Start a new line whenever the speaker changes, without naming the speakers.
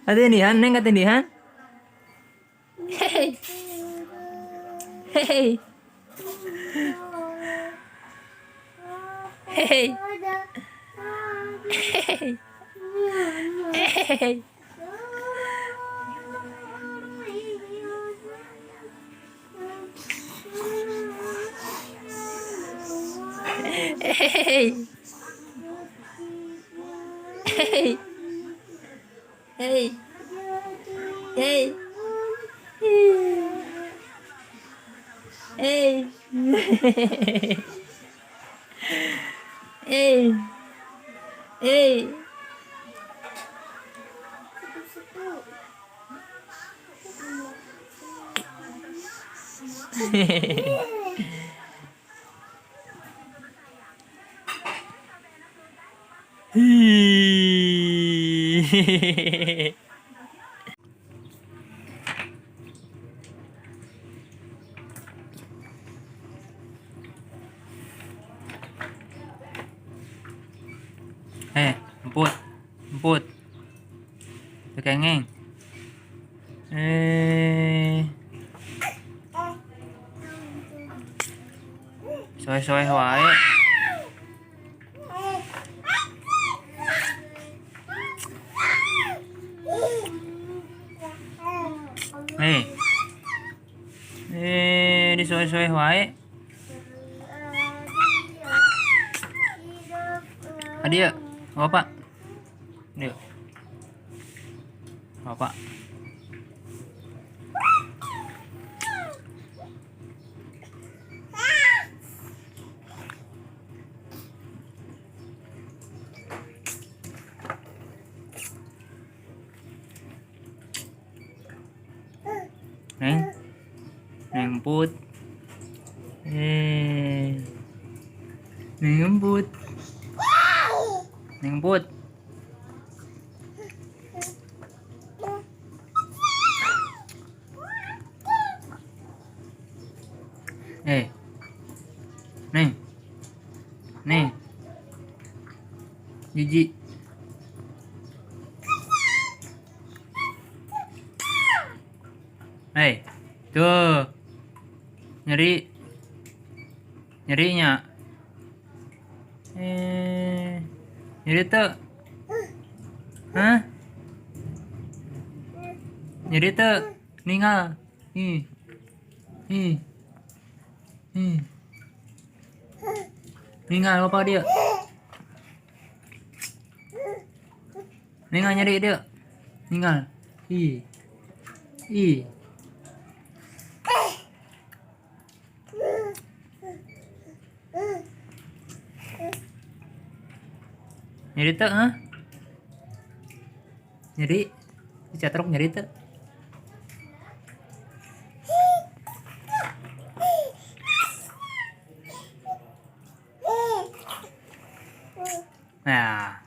Ketindihan, Neng, ketindihan. Hey. Hey. Hey. Hey. Hey. Hey. Hey. Hey. Hey. Hey. Hey. Emput, emput, kengeng. Soe-soe wae. Di soe-soe wae. Adia, Bapak. Dia. Bapak. Neng. Neng emput. Neng emput. Neng emput. Neng. Neng. Jijik. Tuh. Nyeri. Nyerinya. Nyeri tuh. Hah? Nyeri tuh. Ninggal. Ninggal apa dia? Ninggal nyeri dia. Ninggal. Nyeri tuh, nyeri. Dicatrok nyeri tuh. Nah.